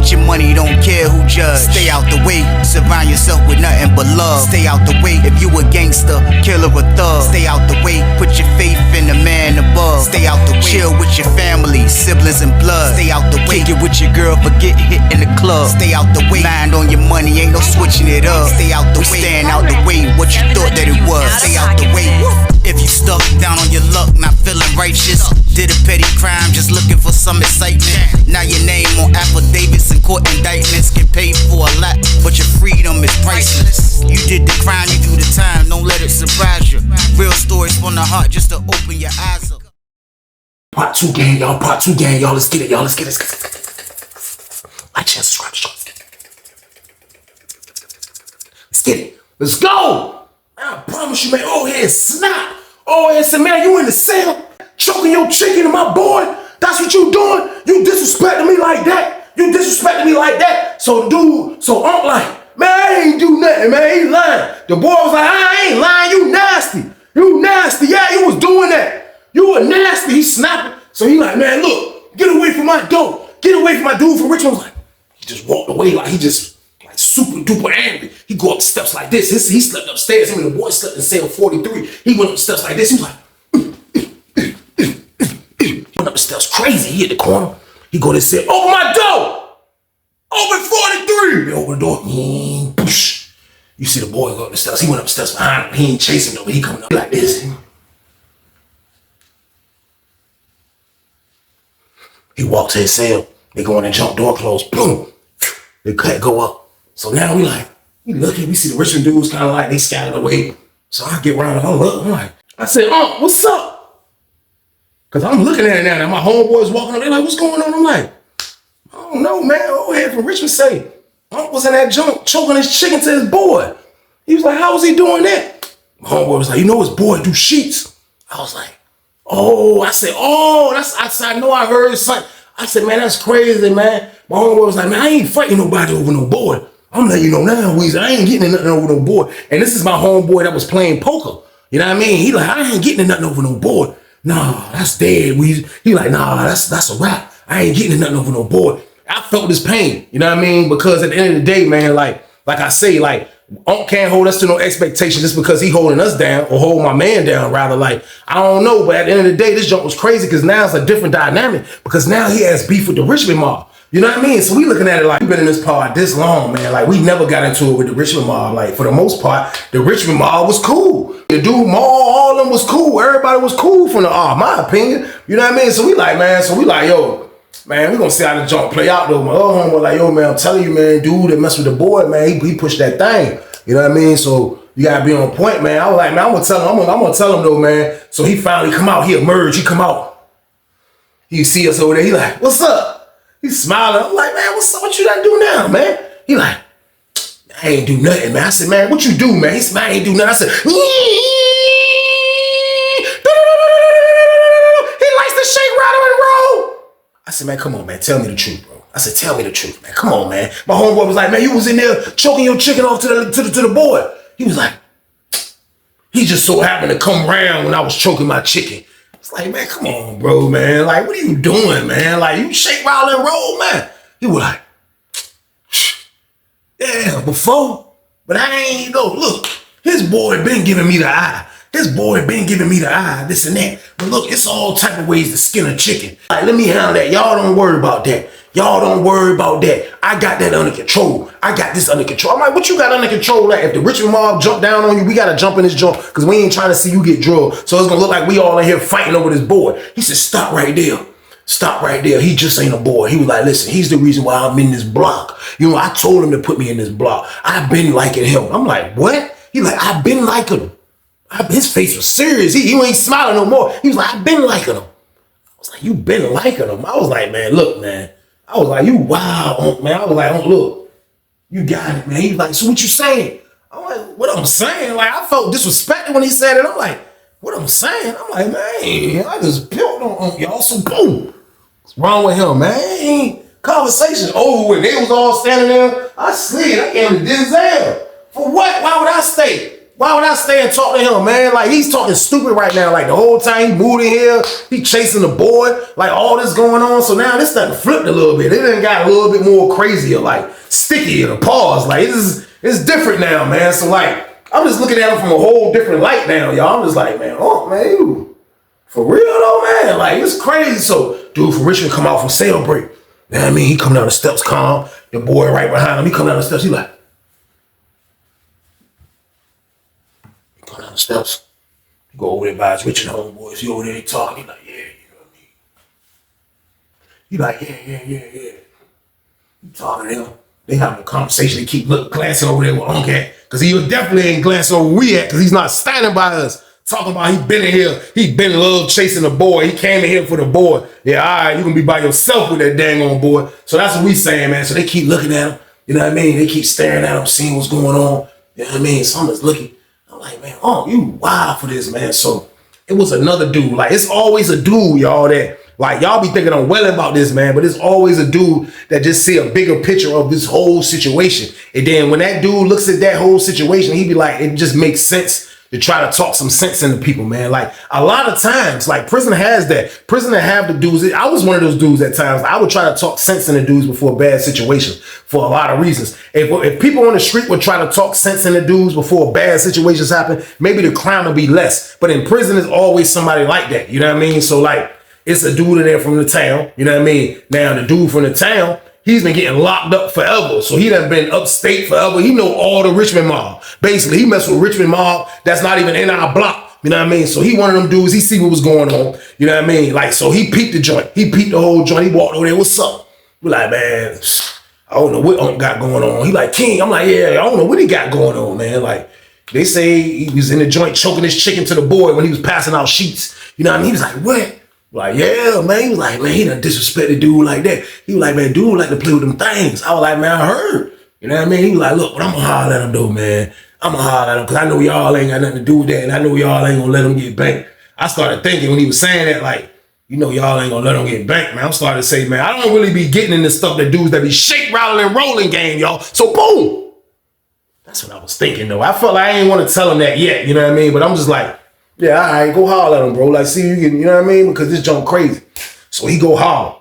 Get your money, don't care who judge. Stay out the way, surround yourself with nothing but love. Stay out the way, if you a gangster, killer or thug. Stay out the way, put your faith in the man above. Stay out the way, chill with your family, siblings and blood. Stay out the way, kick it with your girl, forget hit in the club. Stay out the way, mind on your money, ain't no switching it up. Stay out the way, stand out the way, what you thought that it was. Stay out the way. If you stuck down on your luck, not feeling righteous, did a petty crime, just looking for some excitement. Now your name on affidavits and court indictments, get paid for a lot, but your freedom is priceless. You did the crime, you do the time, don't let it surprise you. Real stories from the heart, just to open your eyes up. Part 2 gang, y'all. Part 2 gang, y'all. Let's get it, y'all. Let's get it. Like, share, subscribe, let's get it. Let's go. I promise you, man. Oh, yeah, snap. Oh, yeah, say, man, you in the cell choking your chicken and my boy. That's what you doing? You disrespecting me like that? You disrespecting me like that? So, dude, I'm like, man, I ain't do nothing, man. He lying. The boy was like, I ain't lying. You nasty. You nasty. Yeah, you was doing that. You were nasty. He snapping. So he like, man, look, get away from my dope. Get away from my dude from Richmond. Like, he just walked away like he just like super duper angry. He go up the steps like this. He slept upstairs. Him and the boy slept in cell 43. He went up the steps like this. He was like, went up the steps crazy. He hit the corner. He go to cell. Open my door. Open 43. He open the door. Push. You see the boy go up the steps. He went up the steps behind him. He ain't chasing him. He coming up like this. He walked to his cell. They go in and jump, door closed. Boom. They can't go up. So now we like, we looking, we see the Richmond dudes kind of like they scattered away. So I get around and I look, I'm like, I said, what's up? Cause I'm looking at it now and my homeboys walking up, they're like, what's going on? I'm like, I don't know, man. Old head from Richmond say, Unc was in that junk choking his chicken to his boy. He was like, how was he doing that? My homeboy was like, you know his boy do sheets. I was like, oh, I said, I know I heard something. I said, man, that's crazy, man. My homeboy was like, man, I ain't fighting nobody over no boy. I'm letting you know now, Weezy, I ain't getting nothing over no boy. And this is my homeboy that was playing poker. You know what I mean? He like, I ain't getting nothing over no boy. Nah, that's dead, Weezy. He like, nah, that's a wrap. I ain't getting nothing over no boy. I felt this pain, you know what I mean? Because at the end of the day, man, like I say, like, Unc can't hold us to no expectation just because he holding us down or hold my man down, rather. Like, I don't know, but at the end of the day, this junk was crazy because now it's a different dynamic because now he has beef with the Richmond mob. You know what I mean? So we looking at it like, we've been in this pod this long, man. Like, we never got into it with the Richmond mob. Like, for the most part, the Richmond mob was cool. The dude, all of them was cool. Everybody was cool from my opinion. You know what I mean? So we like, yo, man, we gonna see how the jump play out though. My other homeboy like, yo, man, I'm telling you, man, dude that mess with the boy, man, he pushed that thing. You know what I mean? So you gotta be on point, man. I was like, man, I'm gonna tell him though, man. So he finally come out, he emerged, he come out. He see us over there, he like, what's up? He smiling. I'm like, man, what's up? What you done do now, man? He like, I ain't do nothing, man. I said, man, what you do, man? He said, man, I ain't do nothing. I said, he likes to shake, rattle, and roll. I said, man, come on, man, tell me the truth, bro. I said, tell me the truth, man. Come on, man. My homeboy was like, man, you was in there choking your chicken off to the boy. He was like, he just so happened to come around when I was choking my chicken. It's like, man, come on, bro, man. Like, what are you doing, man? Like, you shake, rattle, and roll, man. He was like, yeah, before, but I ain't know. Look, his boy been giving me the eye. His boy been giving me the eye, this and that. But look, it's all type of ways to skin a chicken. Like, let me handle that. Y'all don't worry about that. Y'all don't worry about that. I got that under control. I got this under control. I'm like, what you got under control? Like, if the Richmond mob jump down on you, we got to jump in this joint because we ain't trying to see you get drugged. So it's going to look like we all in here fighting over this boy. He said, stop right there. Stop right there. He just ain't a boy. He was like, listen, he's the reason why I'm in this block. You know, I told him to put me in this block. I've been liking him. I'm like, what? He like, I've been liking him. His face was serious. He ain't smiling no more. He was like, I've been liking him. I was like, you been liking him? I was like, man, look, man. I was like, you wild, man. I was like, look, you got it, man. He was like, so what you saying? I'm like, what I'm saying? Like, I felt disrespected when he said it. I'm like, what I'm saying? I'm like, man, I just built on y'all. So boom. What's wrong with him, man? Conversation over with. They was all standing there. I slid. I gave him to Denzel. For what? Why would I stay? Why would I stay and talk to him, man? Like, he's talking stupid right now. Like, the whole time he moved in here, he chasing the boy, like, all this going on. So now this thing flipped a little bit. It done got a little bit more crazier, like, stickier, the pause. Like, it's different now, man. So, like, I'm just looking at him from a whole different light now, y'all. I'm just like, man, oh, man, you, for real, though, man? Like, it's crazy. So, dude from Richmond come out from sale break. You know what I mean? He come down the steps calm. The boy right behind him, he come down the steps. He like, come down the steps. He go over there by his Richard homeboys. He over there, they talking. He like, yeah, you know what I mean? He like, yeah. He talking to them. They having a conversation. They keep glancing over there with Unc at. Because he definitely ain't glancing over where we at. Because he's not standing by us. Talking about he been in here. He been in love chasing the boy. He came in here for the boy. Yeah, all right, you gonna be by yourself with that dang on boy. So that's what we saying, man. So they keep looking at him. You know what I mean? They keep staring at him, seeing what's going on. You know what I mean? So I'm just looking. I'm like, man, oh, you wild for this, man. So it was another dude. Like, it's always a dude, y'all, that, like, y'all be thinking I'm well about this, man, but it's always a dude that just see a bigger picture of this whole situation. And then when that dude looks at that whole situation, he be like, it just makes sense to try to talk some sense into people, man. Like, a lot of times, like, prison has that. Prison that have the dudes. I was one of those dudes at times. I would try to talk sense into dudes before bad situations for a lot of reasons. If people on the street would try to talk sense into dudes before bad situations happen, maybe the crime would be less. But in prison, there's always somebody like that. You know what I mean? So, like, it's a dude in there from the town. You know what I mean? Now, the dude from the town, he's been getting locked up forever. So he done been upstate forever. He know all the Richmond mob. Basically, he messed with Richmond mob that's not even in our block. You know what I mean? So he one of them dudes, he see what was going on. You know what I mean? Like, so he peeped the joint. He peeped the whole joint. He walked over there, what's up? We're like, man, I don't know what Unc got going on. He like, King. I'm like, yeah, I don't know what he got going on, man. Like, they say he was in the joint choking his chicken to the boy when he was passing out sheets. You know what I mean? He was like, what? Like, yeah, man. He was like, man, he done disrespected dude like that. He was like, man, dude like to play with them things. I was like, man, I heard. You know what I mean? He was like, look, but I'm gonna holler at him though, man. I'm gonna holler at him because I know y'all ain't got nothing to do with that, and I know y'all ain't gonna let him get banked. I started thinking when he was saying that, like, you know, y'all ain't gonna let him get banked, man. I'm starting to say, man, I don't really be getting into stuff that dudes that be shake, rattling, and rolling game, y'all. So boom. That's what I was thinking though. I felt like I ain't want to tell him that yet, you know what I mean? But I'm just like, yeah, all right, go holler at him, bro. Like, see, you know what I mean? Because this junk crazy. So he go holler.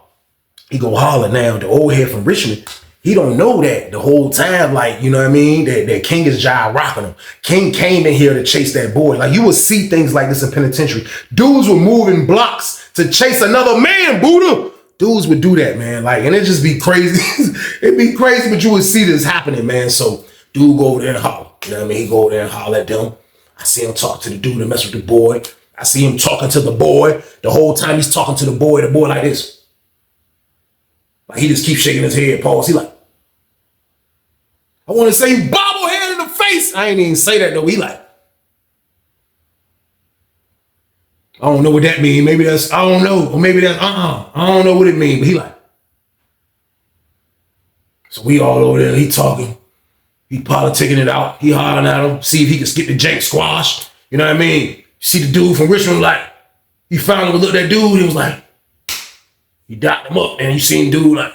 He go holler now. The old head from Richmond, he don't know that the whole time, like, you know what I mean? That King is jive rocking him. King came in here to chase that boy. Like, you would see things like this in penitentiary. Dudes were moving blocks to chase another man, Buddha. Dudes would do that, man. Like, and it just be crazy. It'd be crazy, but you would see this happening, man. So dude go over there and holler. You know what I mean? He go over there and holler at them. I see him talk to the dude and mess with the boy. I see him talking to the boy. The whole time he's talking to the boy like this. Like, he just keeps shaking his head, pause. He like, I want to say you bobblehead in the face. I ain't even say that though. He like, I don't know what that means. Maybe that's, I don't know. Or maybe that's, I don't know what it means. But he like, so we all over there. He talking. He politicking it out. He hollering at him. See if he can skip the jank squash. You know what I mean? See the dude from Richmond, like, he finally looked at that dude. He was like, he docked him up. And you seen dude like,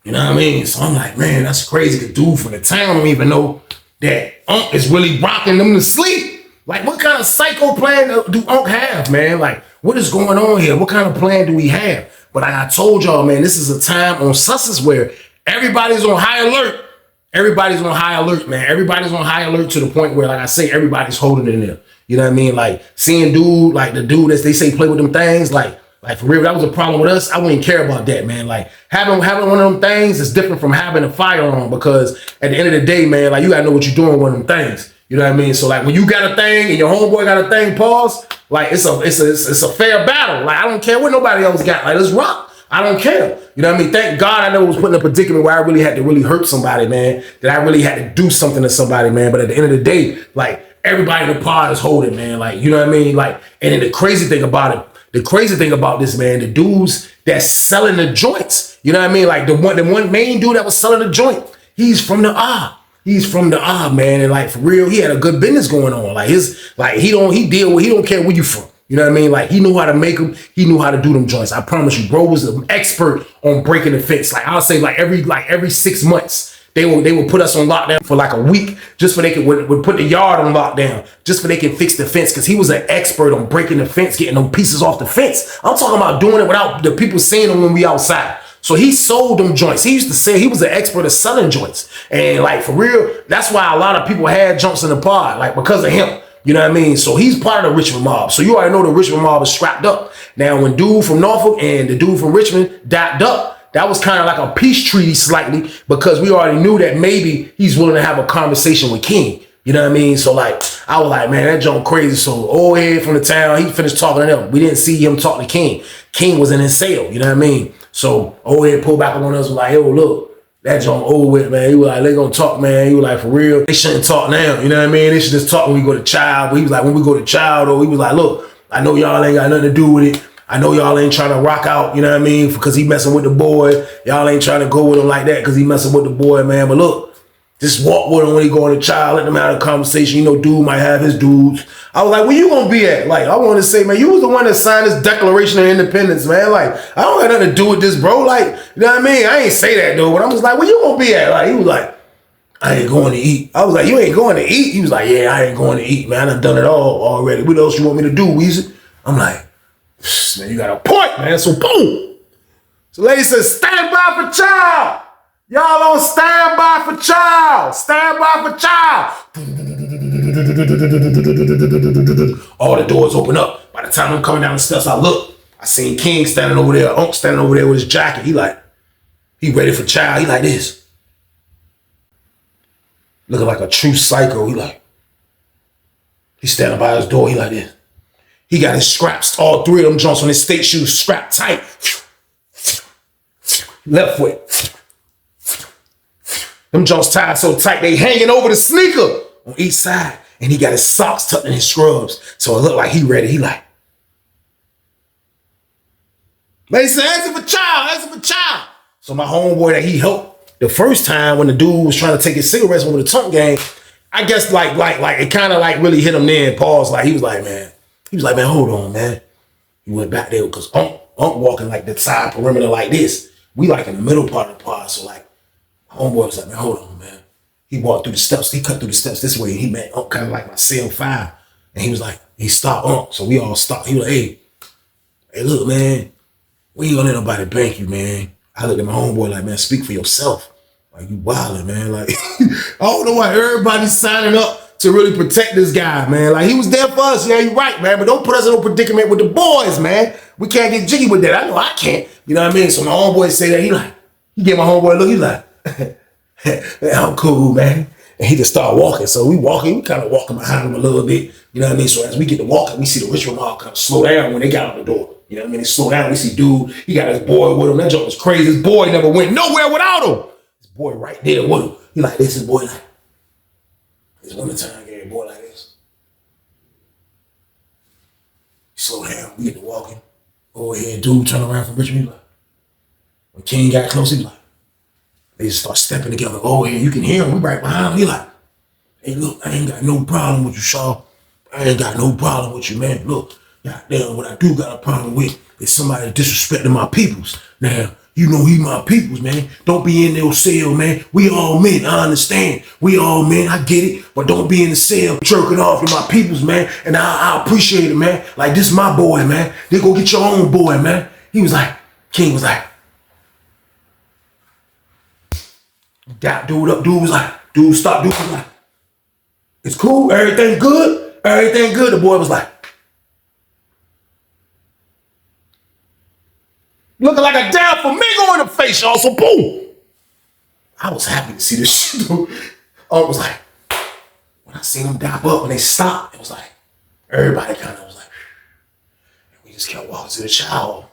you know what I mean? So I'm like, man, that's crazy. The dude from the town don't even know that Unc is really rocking them to sleep. Like, what kind of psycho plan do Unc have, man? Like, what is going on here? What kind of plan do we have? But like I told y'all, man, this is a time on Sussex where everybody's on high alert. Everybody's on high alert, man. Everybody's on high alert to the point where, like I say, everybody's holding it in there. You know what I mean? Like, seeing dude, like the dude that they say play with them things, like for real, that was a problem with us. I wouldn't care about that, man. Like, having one of them things is different from having a firearm, because at the end of the day, man, like, you gotta know what you're doing with one of them things. You know what I mean? So, like, when you got a thing and your homeboy got a thing, pause, like, it's a fair battle. Like, I don't care what nobody else got. Like, let's rock. I don't care. You know what I mean? Thank God I never was put in a predicament where I really had to really hurt somebody, man. That I really had to do something to somebody, man. But at the end of the day, like, everybody in the pod is holding, man. Like, you know what I mean? Like, and then the crazy thing about this, man, the dudes that's selling the joints, you know what I mean? Like, the one main dude that was selling the joint, he's from the A. He's from the A, man. And like, for real, he had a good business going on. Like, he don't care where you from. You know what I mean? Like, he knew how to make them. He knew how to do them joints. I promise you, bro was an expert on breaking the fence. Like, I'll say like every 6 months, They would put us on lockdown for like a week just for they could would put the yard on lockdown just for they could fix the fence because he was an expert on breaking the fence, getting them pieces off the fence. I'm talking about doing it without the people seeing them when we outside. So he sold them joints. He used to say he was an expert at selling joints. And like for real, that's why a lot of people had jumps in the pod, like because of him. You know what I mean? So he's part of the Richmond mob. So you already know the Richmond mob is strapped up. Now when dude from Norfolk and the dude from Richmond dapped up, that was kind of like a peace treaty slightly because we already knew that maybe he's willing to have a conversation with King. You know what I mean? So like, I was like, man, that junk crazy. So old head from the town, he finished talking to them. We didn't see him talk to King. King was in his cell, you know what I mean? So old head pulled back on us, was like, yo, look, that junk over with, man. He was like, they gonna talk, man. He was like, for real, they shouldn't talk now. You know what I mean? They should just talk when we go to child. But he was like, when we go to child, though, he was like, look, I know y'all ain't got nothing to do with it. I know y'all ain't trying to rock out, you know what I mean? Because he messing with the boy. Y'all ain't trying to go with him like that because he messing with the boy, man. But look, just walk with him when he going to child, let them have a conversation. You know, dude might have his dudes. I was like, where you gonna be at? Like, I want to say, man, you was the one that signed this Declaration of Independence, man. Like, I don't got nothing to do with this, bro. Like, you know what I mean? I ain't say that, though. But I was like, where you gonna be at? Like, he was like, I ain't going to eat. I was like, you ain't going to eat? He was like, yeah, I ain't going to eat, man. I done done it all already. What else you want me to do, Weezy? I'm like, man, you got a point, man. So boom. So lady says, stand by for child. Y'all on standby for child. Standby for child. All the doors open up. By the time I'm coming down the steps, I look. I seen King standing over there, Unc standing over there with his jacket. He ready for child. He like this. Looking like a true psycho. He standing by his door. He like this. He got his straps, all three of them joints on his state shoes strapped tight. Left foot. Them joints tied so tight, they hanging over the sneaker on each side. And he got his socks tucked in his scrubs. So it looked like he ready. He like. They said, ask him for child. So my homeboy that he helped the first time when the dude was trying to take his cigarettes over the tongue gang, I guess like it kind of like really hit him there and paused. Like he was like, man, hold on, man. He went back there because Unc walking like the side perimeter like this. We like in the middle part of the pod. So like, homeboy was like, man, hold on, man. He walked through the steps. He cut through the steps this way. And he met Unc kind of like my cell 5. And he was like, he stopped Unc. So we all stopped. He was like, hey, look, man. We ain't gonna let nobody bank you, man. I looked at my homeboy like, man, speak for yourself. Like, you wildin', man. Like, I don't know why everybody's signing up to really protect this guy, man. Like, he was there for us. Yeah, you're right, man. But don't put us in no predicament with the boys, man. We can't get jiggy with that. I know I can't. You know what I mean? So my homeboy say that. He gave my homeboy a look. He like, I'm cool, man. And he just started walking. So we kind of walking behind him a little bit. You know what I mean? So as we get to walking, we see the Richmond mob kind of slow down when they got out the door. You know what I mean? They slow down. We see dude, he got his boy with him. That joke was crazy. His boy never went nowhere without him. His boy right there with him. He like this, his boy like, it's wintertime, game, boy like this. Slow down. We get to walking. Over here, dude turn around from Richmond. He like, when King got close, he like, they just start stepping together. Oh, yeah, you can hear him. We right behind him. He like, hey, look, I ain't got no problem with you, Shaw. I ain't got no problem with you, man. Look, goddamn, what I do got a problem with is somebody disrespecting my peoples. Now, you know he my peoples, man. Don't be in their cell, man. We all men, I understand. We all men, I get it. But don't be in the cell jerking off with my peoples, man. And I appreciate it, man. Like, this my boy, man. They go get your own boy, man. He was like, King was like, got dude up. Dude was like, dude stopped. Dude was like, it's cool. Everything good. Everything good. The boy was like, looking like a damn flamingo in the face, y'all. So boom. I was happy to see this shit, dude. I was like, when I seen them dap up and they stopped, it was like, everybody kind of was like, and we just kept walking to the child hall.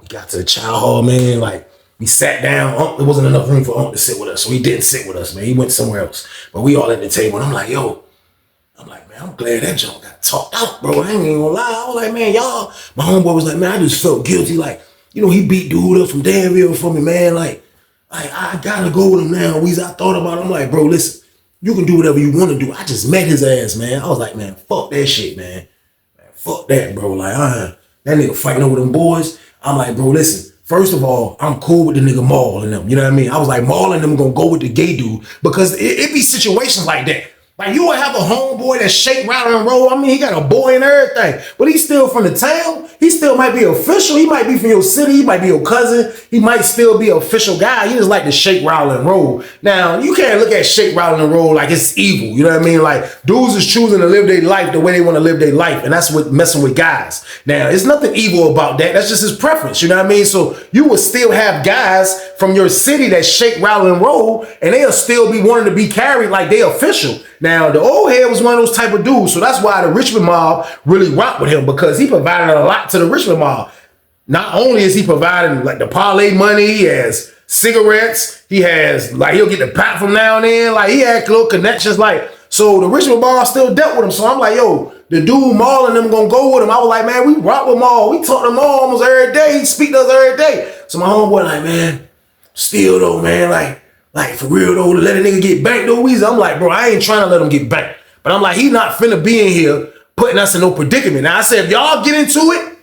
We got to the child hall, man. Like, we sat down. There wasn't enough room for Unc to sit with us, so he didn't sit with us, man. He went somewhere else. But we all at the table, and I'm like, man, I'm glad that junk got talked out, bro. I ain't even gonna lie. I was like, man, y'all. My homeboy was like, man, I just felt guilty. Like, you know, he beat dude up from Danville for me, man. Like I gotta go with him now. Weezy, I thought about it. I'm like, bro, listen, you can do whatever you want to do. I just met his ass, man. I was like, man, fuck that shit, man. Fuck that, bro. Like, that nigga fighting over them boys. I'm like, bro, listen. First of all, I'm cool with the nigga Maul and them. You know what I mean? I was like, Maul and them gonna go with the gay dude because it be situations like that. Like you would have a homeboy that shake, rattle, and roll. I mean, he got a boy and everything, but he's still from the town. He still might be official. He might be from your city. He might be your cousin. He might still be an official guy. He just like to shake, rattle, and roll. Now, you can't look at shake, rattle, and roll like it's evil. You know what I mean? Like dudes is choosing to live their life the way they want to live their life, and that's what messing with guys. Now, it's nothing evil about that. That's just his preference. You know what I mean? So you will still have guys from your city that shake, rattle, and roll, and they'll still be wanting to be carried like they official. Now, the old head was one of those type of dudes, so that's why the Richmond mob really rocked with him because he provided a lot to the Richmond mob. Not only is he providing like the parlay money, he has cigarettes, he has like he'll get the pat from now and then, like he had little connections, like so the Richmond mob still dealt with him. So I'm like, yo, the dude Maul and them gonna go with him. I was like, man, we rock with Maul. We talk to Maul almost every day. He speak to us every day. So my homeboy like, man, still though, man, like for real though, to let a nigga get banked though, Weezy. I'm like, bro, I ain't trying to let him get banked. But I'm like, he not finna be in here putting us in no predicament. Now I said, if y'all get into it,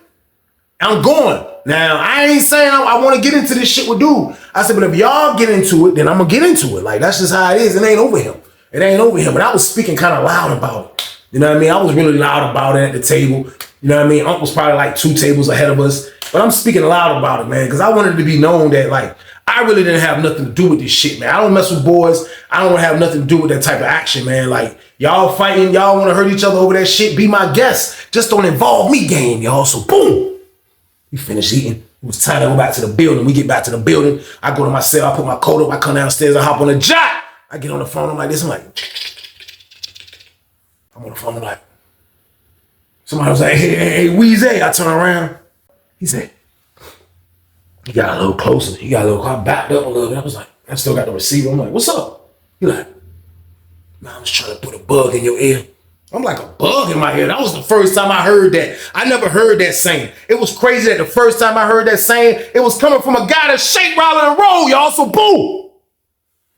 I'm going. Now I ain't saying I want to get into this shit with dude. I said, but if y'all get into it, then I'm gonna get into it. Like that's just how it is. It ain't over him. It ain't over him. But I was speaking kind of loud about it. You know what I mean? I was really loud about it at the table. You know what I mean? Unc was probably like 2 tables ahead of us. But I'm speaking loud about it, man, because I wanted it to be known that like I really didn't have nothing to do with this shit, man. I don't mess with boys. I don't have nothing to do with that type of action, man. Like, y'all fighting, y'all want to hurt each other over that shit, be my guest. Just don't involve me, game, y'all. So, boom. We finished eating. It was time to go back to the building. We get back to the building. I go to my cell. I put my coat up. I come downstairs. I hop on the jack. I get on the phone. I'm like this. I'm like, I'm on the phone. I'm like, somebody was like, hey, Weezy. I turn around. He said, he got a little closer. He got a little, I backed up a little bit. I was like, I still got the receiver. I'm like, what's up? He like, man, I was trying to put a bug in your ear. I'm like, a bug in my ear? That was the first time I heard that. I never heard that saying. It was crazy that the first time I heard that saying, it was coming from a guy that shake, rattle, and roll, y'all. So boom.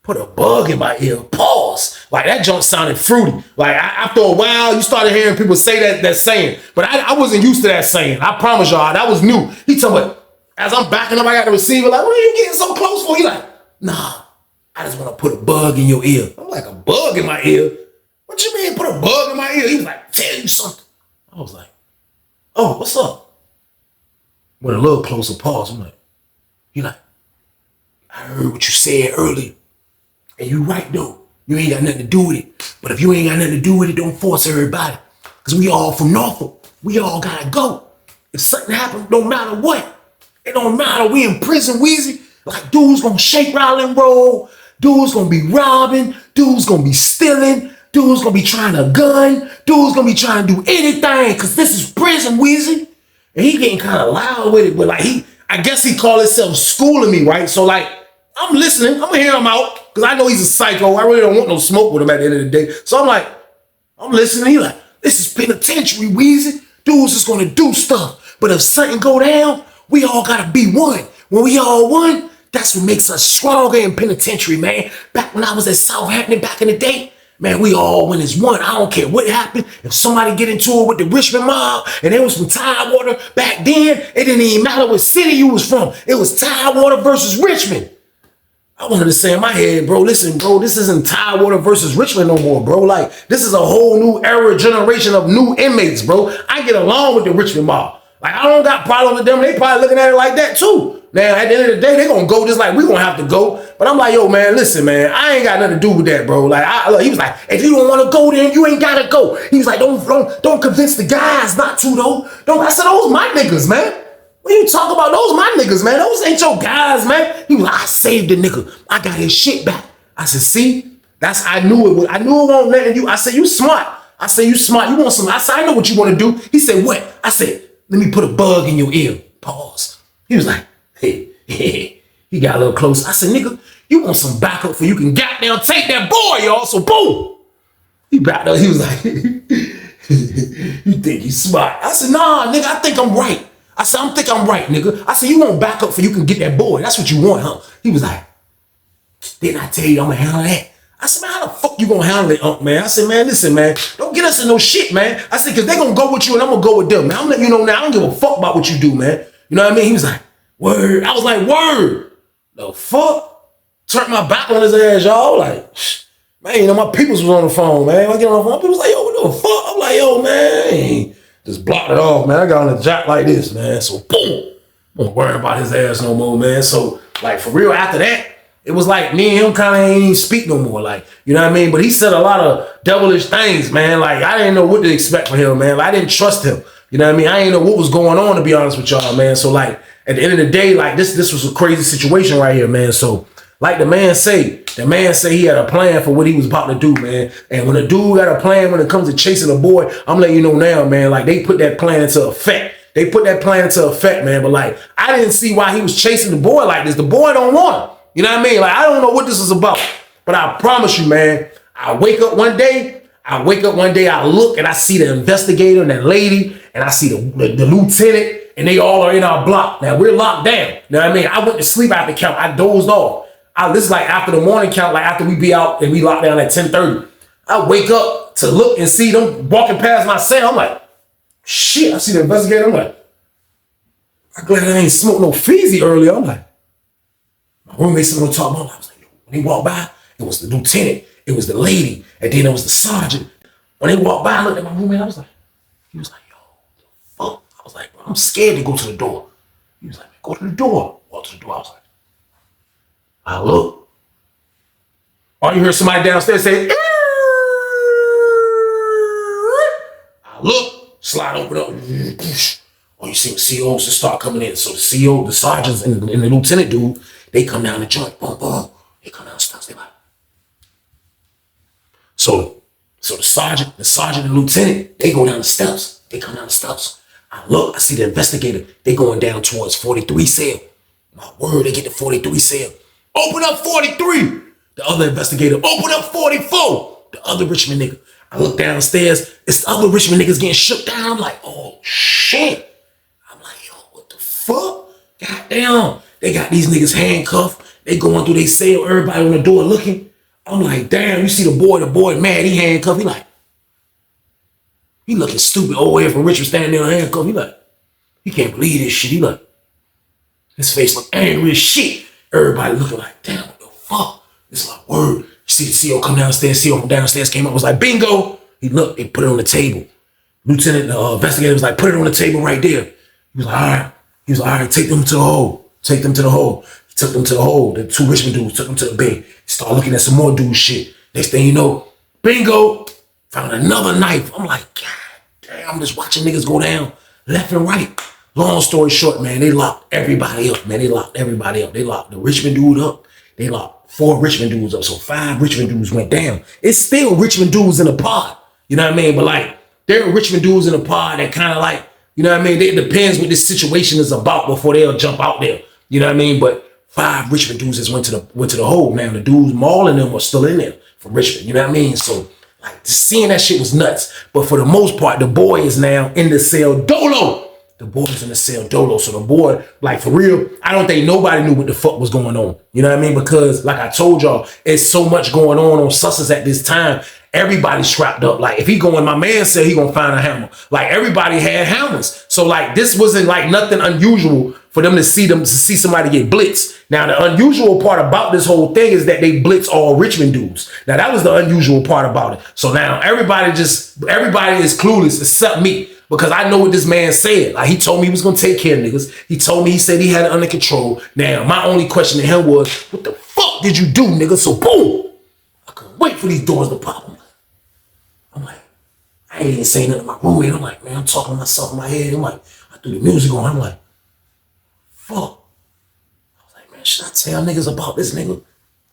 Put a bug in my ear. Pause. Like that junk sounded fruity. Like after a while, you started hearing people say that saying. But I wasn't used to that saying. I promise y'all, that was new. He told me, as I'm backing up, I got the receiver, like, what are you getting so close for? He like, nah, I just want to put a bug in your ear. I'm like, a bug in my ear? What you mean put a bug in my ear? He was like, tell you something. I was like, oh, what's up? Went a little closer, pause. I'm like, he like, I heard what you said earlier. And you right though. You ain't got nothing to do with it. But if you ain't got nothing to do with it, don't force everybody. Because we all from Norfolk. We all gotta go. If something happens, no matter what. It don't matter. We in prison, Weezy. Like dudes gonna shake, rattle, and roll. Dudes gonna be robbing. Dudes gonna be stealing. Dudes gonna be trying to gun. Dudes gonna be trying to do anything. Cause this is prison, Weezy. And he getting kind of loud with it. But like I guess he called himself schooling me, right? So like, I'm listening. I'm gonna hear him out. Cause I know he's a psycho. I really don't want no smoke with him at the end of the day. So I'm like, I'm listening. He like, this is penitentiary, Weezy. Dudes is gonna do stuff. But if something go down, we all gotta be one. When we all one, that's what makes us stronger in penitentiary, man. Back when I was at Southampton back in the day, man, we all one as one. I don't care what happened. If somebody get into it with the Richmond mob and there was some Tidewater back then, it didn't even matter what city you was from. It was Tidewater versus Richmond. I wanted to say in my head, bro, listen, bro, this isn't Tidewater versus Richmond no more, bro. Like, this is a whole new era, generation of new inmates, bro. I get along with the Richmond mob. Like, I don't got problem with them. They probably looking at it like that, too. Now, at the end of the day, they gonna go just like we gonna have to go. But I'm like, yo, man, listen, man, I ain't got nothing to do with that, bro. Like, he was like, if you don't want to go, then you ain't gotta go. He was like, don't convince the guys not to, though. I said, those my niggas, man. When you talk about those my niggas, man, those ain't your guys, man. He was like, I saved the nigga. I got his shit back. I said, see, I knew it won't let you. I said, you smart. I said, you smart. You want some? I said, I know what you want to do. He said, what? I said, let me put a bug in your ear. Pause. He was like, hey. He got a little close. I said, nigga, you want some backup for you can goddamn take that boy, y'all. So boom. He backed up. He was like, you think you smart? I said, nah, nigga, I think I'm right. I said, I think I'm right, nigga. I said, you want backup for you can get that boy. That's what you want, huh? He was like, didn't I tell you I'm gonna handle that? I said, man, how the fuck you gonna handle it, Unc, man? I said, man, listen, man, don't get us in no shit, man. I said, cause they gonna go with you and I'm gonna go with them, man. I'm letting you know now, I don't give a fuck about what you do, man. You know what I mean? He was like, Word. I was like, word. The fuck? Turned my back on his ass, y'all. Like, man, you know, my peoples was on the phone, man. I get on the phone, people was like, yo, what the fuck? I'm like, yo, man. Just blocked it off, man. I got on the jack like this, man. So, boom. I don't worry about his ass no more, man. So, like, for real, after that, it was like me and him kind of ain't even speak no more. Like, you know what I mean? But he said a lot of devilish things, man. Like, I didn't know what to expect from him, man. Like, I didn't trust him. You know what I mean? I didn't know what was going on, to be honest with y'all, man. So, like, at the end of the day, like, this was a crazy situation right here, man. So, like the man say he had a plan for what he was about to do, man. And when a dude got a plan when it comes to chasing a boy, I'm letting you know now, man, like they put that plan into effect. They put that plan into effect, man. But like, I didn't see why he was chasing the boy like this. The boy don't want him. You know what I mean? Like, I don't know what this is about. But I promise you, man, I wake up one day, I look and I see the investigator and that lady, and I see the lieutenant, and they all are in our block. Now, we're locked down. You know what I mean? I went to sleep after the count. I dozed off. This is like after the morning count, like after we be out and we locked down at 10:30. I wake up to look and see them walking past my cell. I'm like, shit, I see the investigator. I'm like, I'm glad I ain't smoked no Feezy earlier. I'm like, my roommates gonna talk about it. I was like, when they walked by, it was the lieutenant, it was the lady, and then it was the sergeant. When they walked by, I looked at my roommate, he was like, yo, what the fuck? I was like, bro, I'm scared to go to the door. He was like, go to the door. Walk to the door. I was like, I look. Or you hear somebody downstairs say, I look, slide over up. Or you see the COs just start coming in. So the CO, the sergeants, and the lieutenant dude, they come down the joint. Boom, boom. They come down the steps. They like. So the sergeant and lieutenant, they go down the steps. They come down the steps. I look, I see the investigator. They going down towards 43 cell. My word, they get to 43 cell. Open up 43. The other investigator, open up 44. The other Richmond nigga. I look downstairs. It's the other Richmond niggas getting shook down. I'm like, oh shit. I'm like, yo, what the fuck? Goddamn. They got these niggas handcuffed. They going through their cell. Everybody on the door looking. I'm like, damn, you see the boy mad. He handcuffed. He looking stupid. Old head from Richmond standing there handcuffed. He can't believe this shit. His face look angry as shit. Everybody looking like, damn, what the fuck? This is my word. You see the CO come downstairs, CO from downstairs came up, was like, bingo. He looked, they put it on the table. Lieutenant, investigator was like, put it on the table right there. He was like, all right. He was like, all right, take them to the hole. Take them to the hole. He took them to the hole. The two Richmond dudes took them to the bed. He started looking at some more dude shit. Next thing you know, bingo, found another knife. I'm like, God damn, I'm just watching niggas go down left and right. Long story short, man, they locked everybody up, man. They locked the Richmond dude up. They locked 4 Richmond dudes up. So 5 Richmond dudes went down. It's still Richmond dudes in the pod. You know what I mean? But like, there are Richmond dudes in the pod that kind of like, you know what I mean? It depends what this situation is about before they'll jump out there. You know what I mean? But 5 Richmond dudes just went to the hole, man. The dudes mauling them are still in there from Richmond. You know what I mean? So like, seeing that shit was nuts. But for the most part, the boy is now in the cell dolo. The boy's in the cell dolo. So the boy, like for real, I don't think nobody knew what the fuck was going on. You know what I mean? Because like I told y'all, it's so much going on Sussex at this time. Everybody's strapped up. Like if he go in my man said he gonna find a hammer. Like everybody had hammers. So like this wasn't like nothing unusual for them to see somebody get blitzed. Now the unusual part about this whole thing is that they blitz all Richmond dudes. Now that was the unusual part about it. So now everybody is clueless except me. Because I know what this man said. Like, he told me he was going to take care of niggas. He said he had it under control. Now, my only question to him was, what the fuck did you do, nigga? So, boom. I couldn't wait for these doors to pop. I'm like, I ain't even saying nothing to my roommate. I'm like, man, I'm talking to myself in my head. I'm like, I threw the music on. I'm like, fuck. I was like, man, should I tell niggas about this nigga?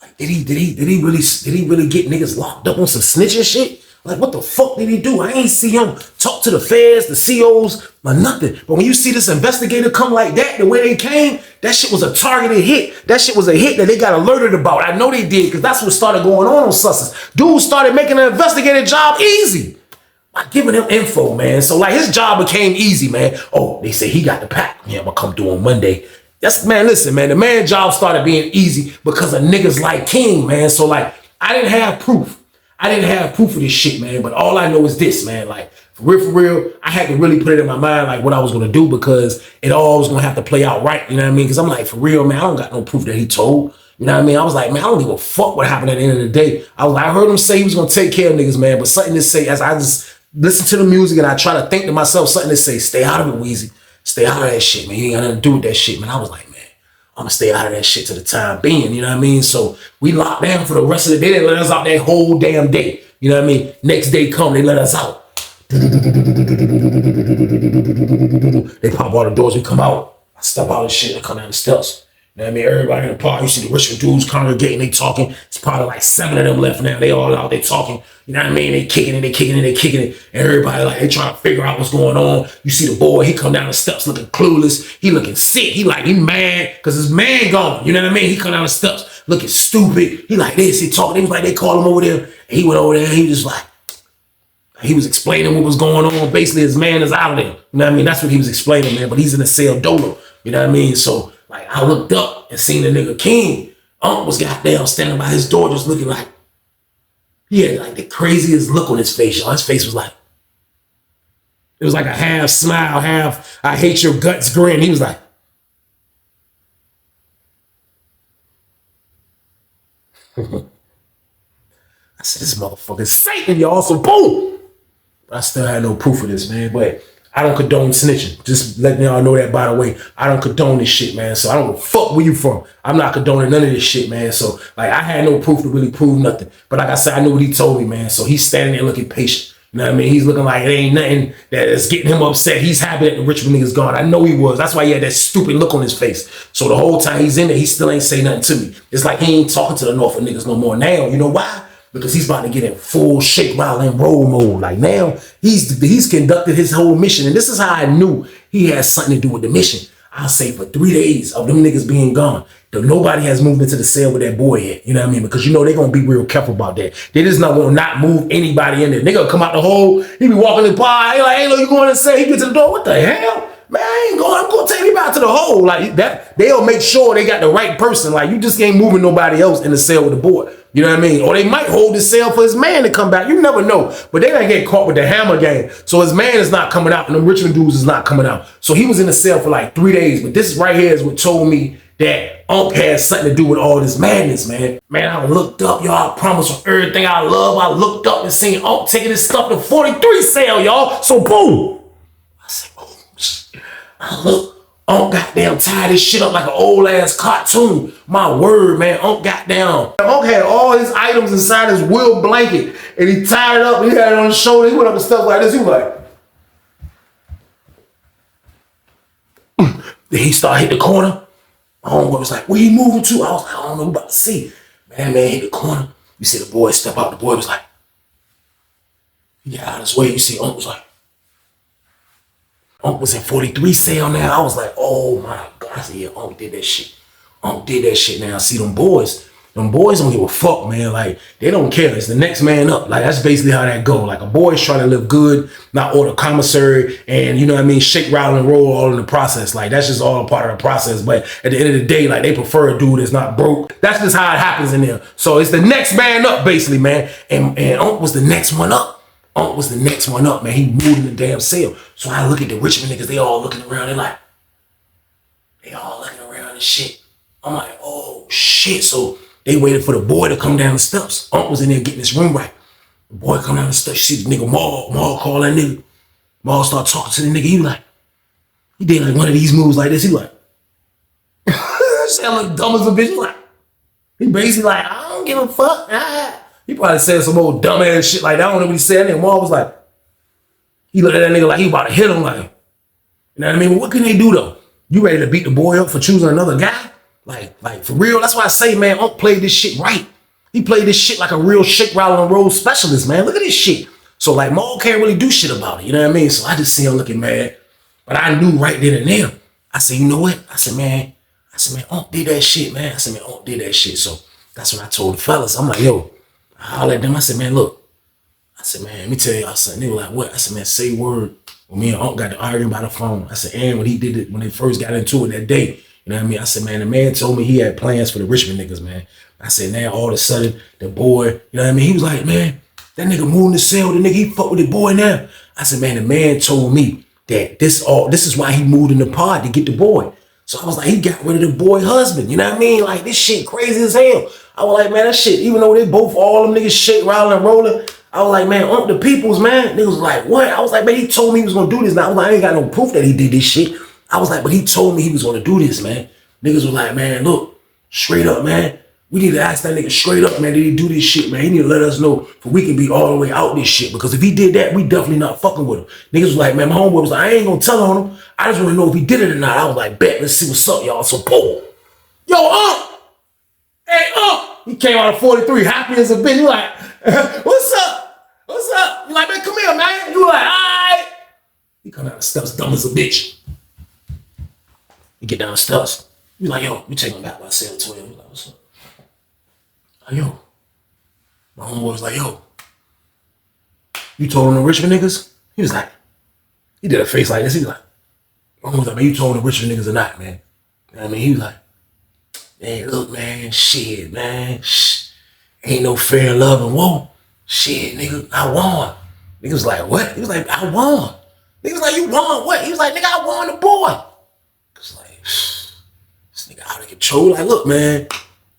Like, did he really get niggas locked up on some snitching shit? Like, what the fuck did he do? I ain't see him talk to the feds, the COs, or nothing. But when you see this investigator come like that, the way they came, that shit was a targeted hit. That shit was a hit that they got alerted about. I know they did, because that's what started going on Sussex. Dudes started making the investigator job easy by giving him info, man. So, like, his job became easy, man. Oh, they say he got the pack. Yeah, I'm going to come through on Monday. Man, listen, man. The man's job started being easy because of niggas like King, man. So, like, I didn't have proof. I didn't have proof of this shit, man. But all I know is this, man. Like, for real, I had to really put it in my mind, like, what I was going to do, because it all was going to have to play out right. You know what I mean? Because I'm like, for real, man, I don't got no proof that he told. You know what I mean? I was like, man, I don't give a fuck what happened at the end of the day. I heard him say he was going to take care of niggas, man. But something to say, as I just listen to the music and I try to think to myself, something to say, stay out of it, Weezy. Stay out of that shit, man. You ain't got nothing to do with that shit, man. I was like, man, I'm going to stay out of that shit to the time being. You know what I mean? So we locked down for the rest of the day. They let us out that whole damn day. You know what I mean? Next day come, they let us out. They pop all the doors, we come out. I step out of shit, I come down the steps. You know what I mean? Everybody in the park, you see the Richmond dudes congregating, they talking. It's probably like 7 of them left now. They all out, they talking. You know what I mean? They kicking it, they kicking it, they kicking it. And everybody like, they trying to figure out what's going on. You see the boy, he come down the steps looking clueless. He looking sick. He mad because his man gone. You know what I mean? He come down the steps looking stupid. He like this, he talking. They was like, they called him over there. And he went over there and he was just like, he was explaining what was going on. Basically, his man is out of there. You know what I mean? That's what he was explaining, man. But he's in a cell dolo. You know what I mean? So, like, I looked up and seen the nigga King. Unc was goddamn standing by his door just looking like, he had like the craziest look on his face, y'all. His face was like, it was like a half smile, half I hate your guts grin. He was like, I said, this motherfucker's Satan, y'all. So, boom. I still had no proof of this, man. But I don't condone snitching. Just letting y'all know that, by the way. I don't condone this shit, man. So I don't fuck where you from. I'm not condoning none of this shit, man. So, like, I had no proof to really prove nothing. But like I said, I knew what he told me, man. So he's standing there looking patient. You know what I mean? He's looking like it ain't nothing that is getting him upset. He's happy that the Richmond nigga's gone. I know he was. That's why he had that stupid look on his face. So the whole time he's in there, he still ain't say nothing to me. It's like he ain't talking to the Norfolk niggas no more now. You know why? Because he's about to get in full shake, rattle, and roll mode. Like, now he's conducted his whole mission. And this is how I knew he had something to do with the mission. I'll say for 3 days of them niggas being gone, nobody has moved into the cell with that boy yet. You know what I mean? Because you know they're going to be real careful about that. They just not going to not move anybody in there. They going to come out the hole. He be walking the bar. He like, hey, look, you going to say? He get to the door. What the hell? Man, I ain't going. I'm going to take him out to the hole. Like that. They'll make sure they got the right person. Like, you just ain't moving nobody else in the cell with the boy. You know what I mean? Or they might hold the cell for his man to come back. You never know. But they done get caught with the hammer game. So his man is not coming out and the Richmond dudes is not coming out. So he was in the cell for like 3 days. But this right here is what told me that Unc has something to do with all this madness, man. Man, I looked up, y'all. I promise, for everything I love, I looked up and seen Unc taking his stuff to 43 cell, y'all. So boom. I said, oh, shit. I look. Unc goddamn tied this shit up like an old ass cartoon. My word, man. Unc goddamn. Unc had all his items inside his will blanket and he tied it up. He had it on his shoulder. He went up and stuff like this. He was like, then he started hitting the corner. My homeboy was like, where he moving to? I was like, I don't know, we about to see. Man hit the corner. You see the boy step out. The boy was like, he got out of his way. You see Unc was like, Unc was in 43 cell now. I was like, oh my God. I said, yeah, Unc did that shit. Unc did that shit now. See, them boys don't give a fuck, man. Like, they don't care. It's the next man up. Like, that's basically how that go. Like, a boy's trying to live good, not order commissary, and, you know what I mean, shake, rattle, and roll all in the process. Like, that's just all a part of the process. But at the end of the day, like, they prefer a dude that's not broke. That's just how it happens in there. So it's the next man up, basically, man. And Unc was the next one up. Unc was the next one up, man. He moved in the damn cell. So I look at the Richmond niggas, they all looking around. They all looking around and shit. I'm like, oh, shit. So they waited for the boy to come down the steps. Unc was in there getting his room right. The boy come down the steps. You see the nigga Maul call that nigga. Maul start talking to the nigga. He did like one of these moves like this. He like, sound like dumb as a bitch. He basically like, I don't give a fuck. He probably said some old dumbass shit like that. I don't know what he said. And Maul was like, he looked at that nigga like he about to hit him. Like, you know what I mean? Well, what can they do though? You ready to beat the boy up for choosing another guy? Like for real? That's why I say, man, Unc played this shit right. He played this shit like a real shake, rattle, and roll specialist, man. Look at this shit. So like Maul can't really do shit about it. You know what I mean? So I just see him looking mad. But I knew right then and there. I said, you know what? I said, man, Unc did that shit, man. Unc did that shit. So that's what I told the fellas. I'm like, yo. I hollered at them. I said, man, look. I said, man, let me tell y'all something. They were like, what? I said, man, say word. When me and Unc got to arguing by the phone. I said, and when he did it, when they first got into it that day, you know what I mean? I said, man, the man told me he had plans for the Richmond niggas, man. I said, now all of a sudden, the boy, you know what I mean? He was like, man, That nigga moving the cell, the nigga, he fuck with the boy now. I said, man, the man told me that this is why he moved in the pod to get the boy. So I was like, he got rid of the boy husband. You know what I mean? Like, this shit crazy as hell. I was like, man, that shit, even though they both, all them niggas shit, rolling and rolling, I was like, man, the peoples, man. Niggas was like, what? I was like, man, he told me he was gonna do this. Now, I was like, I ain't got no proof that he did this shit. I was like, but he told me he was gonna do this, man. Niggas was like, man, look, straight up, man. We need to ask that nigga straight up, man, did he do this shit, man? He need to let us know so we can be all the way out this shit. Because if he did that, we definitely not fucking with him. Niggas was like, man, my homeboy was like, I ain't gonna tell on him. I just wanna know if he did it or not. I was like, bet, let's see what's up, y'all. So, boom. Yo, hey, he came out of 43, happy as a bitch. He like, what's up? What's up? You like, man, come here, man. You like, all right. He come out the steps, dumb as a bitch. He get down the steps. You like, yo, we take him back by cell 12. He like, what's up? Like, yo. My homeboy was like, yo. You told him the Richmond niggas? He was like, he did a face like this. He was like, my homeboy was like, man, you told him the Richmond niggas or not, man? You know what I mean? He was like, man, look, man, shit, man. Ain't no fair love and war. Shit, nigga, I won. Nigga was like, what? He was like, I won. Nigga was like, you won what? He was like, nigga, I won the boy. It was like, this nigga out of control. Like, look, man,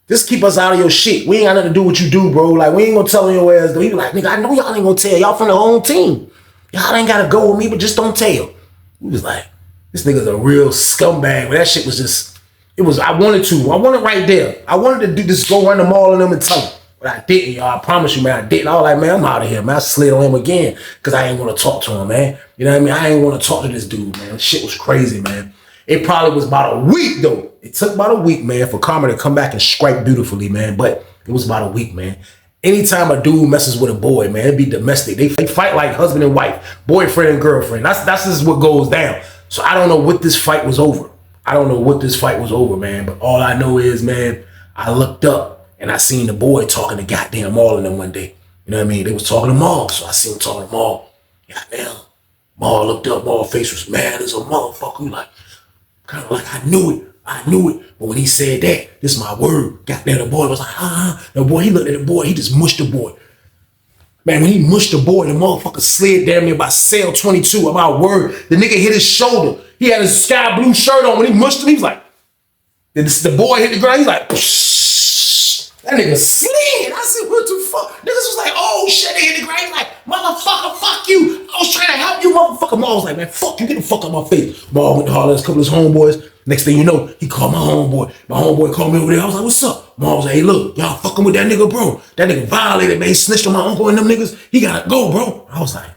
just keep us out of your shit. We ain't got nothing to do what you do, bro. Like, we ain't gonna tell on your ass, though. He was like, nigga, I know y'all ain't gonna tell. Y'all from the home team. Y'all ain't gotta go with me, but just don't tell. He was like, this nigga's a real scumbag. But that shit was just, I wanted right there. I wanted to do this, go run the mall on them and tell them. But I didn't, y'all. I promise you, man, I didn't. I was like, man, I'm out of here, man. I slid on him again because I ain't want to talk to him, man. You know what I mean? I ain't want to talk to this dude, man. Shit was crazy, man. It probably was about a week, though. It took about a week, man, for Karma to come back and strike beautifully, man. But it was about a week, man. Anytime a dude messes with a boy, man, it'd be domestic. They fight like husband and wife, boyfriend and girlfriend. That's just what goes down. So I don't know what this fight was over. Man. But all I know is, man, I looked up and I seen the boy talking to goddamn Maul in them one day. You know what I mean? They was talking to Maul, so I seen him talking to Maul. Goddamn. Maul looked up, Maul's face was mad as a motherfucker. He like, kind of like, I knew it. But when he said that, this is my word. Goddamn, the boy was like, The boy, he looked at the boy, he just mushed the boy. Man, when he mushed the boy, the motherfucker slid damn near by cell 22. My word, the nigga hit his shoulder. He had his sky blue shirt on. When he mushed him, he was like, the boy hit the ground. He's like, psh. That nigga slid. I said, what the fuck? Niggas was like, oh shit, they hit the ground. He's like, motherfucker, fuck you. I was trying to help you, motherfucker. Maul was like, man, fuck you, get the fuck out my face. Maul went to holler at a couple of his homeboys. Next thing you know, he called my homeboy. My homeboy called me over there. I was like, what's up? Maul was like, hey, look, y'all fucking with that nigga, bro. That nigga violated, man. He snitched on my uncle and them niggas. He gotta go, bro. I was like,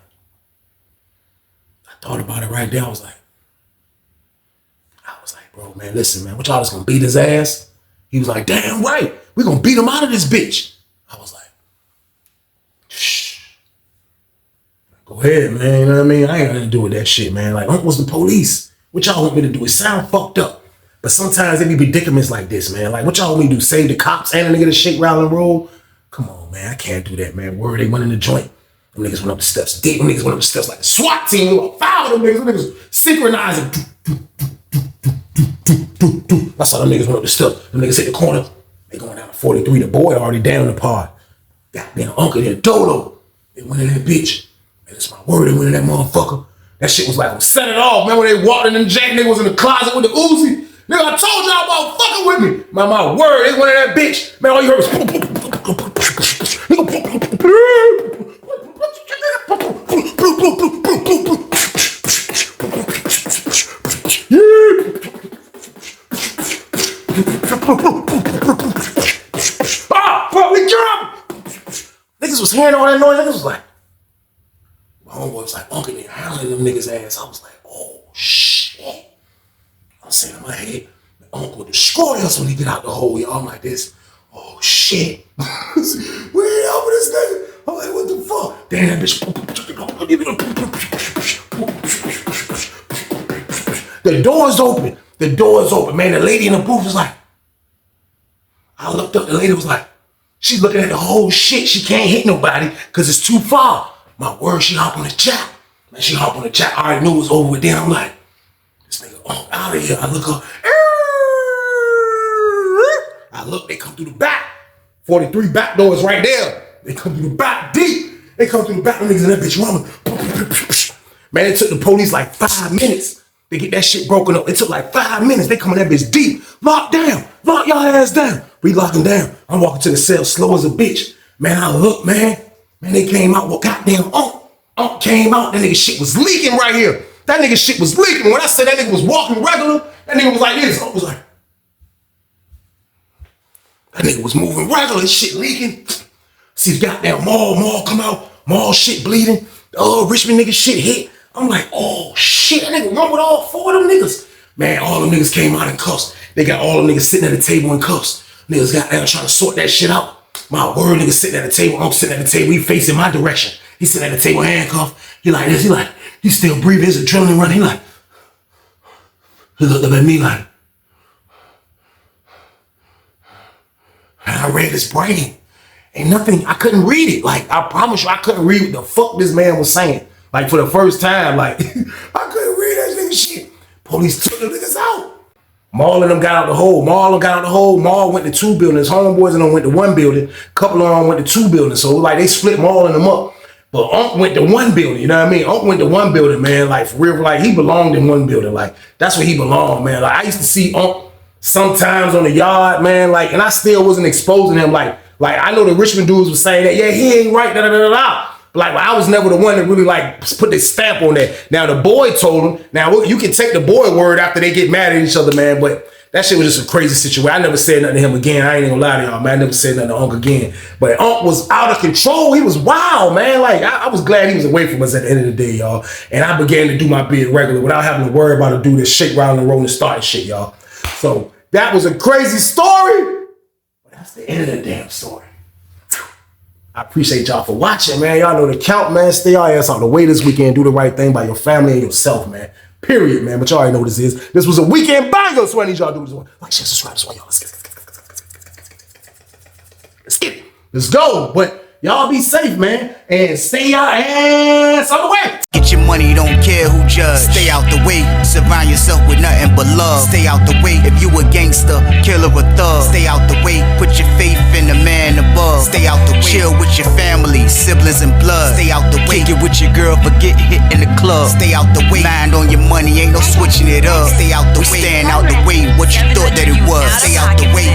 I thought about it right there. I was like, bro, man, listen, man, what y'all just gonna beat his ass? He was like, damn right, we gonna beat him out of this bitch. I was like, shh. Go ahead, man, you know what I mean? I ain't got nothing to do with that shit, man. Like, Unc was the police. What y'all want me to do? It sound fucked up. But sometimes it be predicaments like this, man. Like, what y'all want me to do? Save the cops and the nigga to shake, rattle, and roll? Come on, man, I can't do that, man. Word, they went in the joint. Them niggas went up the steps. Them niggas went up the steps like a SWAT team. Like, 5 of them niggas. Them niggas synchronizing. That's how them niggas went up the steps. Them niggas hit the corner. They going down to 43. The boy already down the pod. Goddamn uncle there, Dolo. They went in that bitch. Man, that's my word. They went in that motherfucker. That shit was like, set it off. Remember when they walked in and Jack nigga was in the closet with the Uzi? Nigga, I told y'all about fucking with me. My word, they went in that bitch. Man, all you heard was fuck, we jump! Niggas was hearing all that noise. Niggas was like, my homeboy was like, uncle nigga hounding them niggas' ass. I was like, oh shit. I was saying in my head, uncle destroy us when he get out the hole, y'all. I'm like this. Oh shit. We ain't out with this nigga. I'm like, what the fuck? Damn, that bitch. The door's open. The door's open. Man, the lady in the booth was like, I looked up, the lady was like, she's looking at the whole shit. She can't hit nobody because it's too far. My word, she hop on the jack. Man, she hop on the jack. I already knew it was over with. Then I'm like, this nigga, out of here. I look up. I look, they come through the back. 43 back doors right there. They come through the back deep. They come through the back, them niggas in that bitch running. Man, it took the police like 5 minutes to get that shit broken up. It took like 5 minutes. They come in that bitch deep. Lock down. Lock y'all ass down. We locking down. I'm walking to the cell slow as a bitch. Man, I look, man. Man, they came out. Well, goddamn, Unc came out. That nigga shit was leaking right here. That nigga shit was leaking. When I said that nigga was walking regular, that nigga was like this. Unc was like, that nigga was moving regular. His shit leaking. See the goddamn mall come out. Mall shit bleeding. Richmond nigga shit hit. I'm like, oh shit, that nigga run with all 4 of them niggas. Man, all them niggas came out in cuffs. They got all them niggas sitting at the table in cuffs. Niggas got down trying to sort that shit out. My word, nigga sitting at the table. I'm sitting at the table. He facing my direction. He sitting at the table handcuffed. He like this. He like, he still breathing. His adrenaline running. He looked up at me like, and I read his brain. Ain't nothing, I couldn't read it. Like, I promise you, I couldn't read what the fuck this man was saying. Like, for the first time, like, I couldn't read that nigga shit. Police took the niggas out. Maul and them got out the hole. Maul went to 2 buildings. Homeboys and them went to 1 building. Couple of them went to 2 buildings. So, like, they split Maul and them up. But Unc went to 1 building, you know what I mean? Unc went to 1 building, man. Like, for real, like, he belonged in 1 building. Like, that's where he belonged, man. Like, I used to see Unc sometimes on the yard, man. Like, and I still wasn't exposing him. Like I know the Richmond dudes was saying that, yeah, he ain't right, da-da-da-da-da. But like, I was never the one that really like put the stamp on that. Now the boy told him, now you can take the boy word after they get mad at each other, man, but that shit was just a crazy situation. I never said nothing to him again. I ain't even gonna lie to y'all, man. I never said nothing to Unc again. But Unc was out of control. He was wild, man. Like, I was glad he was away from us at the end of the day, y'all. And I began to do my bid regular without having to worry about to do this shake, rattle, and roll and start and shit, y'all. So that was a crazy story, but that's the end of the damn story. I appreciate y'all for watching, man. Y'all know the count, man. Stay your ass out the way this weekend. Do the right thing by your family and yourself, man. Period, man. But y'all already know what this is. This was a weekend banger, so I need y'all to do this one. Like, share, subscribe, this one, y'all. Let's get it. Let's go. But y'all be safe, man. And stay your ass on the way. Get your money, don't care who judge. Stay out the way, surround yourself with nothing but love. Stay out the way if you a gangster, killer or thug. Stay out the way, put your faith in the man above. Stay out the way, chill with your family, siblings and blood. Stay out the way, kick it with your girl, forget hit in the club. Stay out the way, mind on your money, ain't no switching it up. Stay out the way, stand out the way, what you thought that it was. Stay out the way,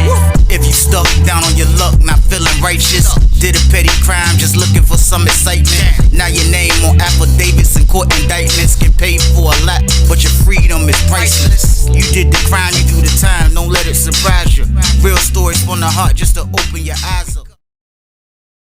if you stuck down on your luck, not feeling righteous. Did a petty crime, just looking for some excitement. Now your name on affidavits and court indictments. Get paid for a lot, but your freedom is priceless. You did the crime, you do the time, don't let it surprise you. Real stories from the heart just to open your eyes up.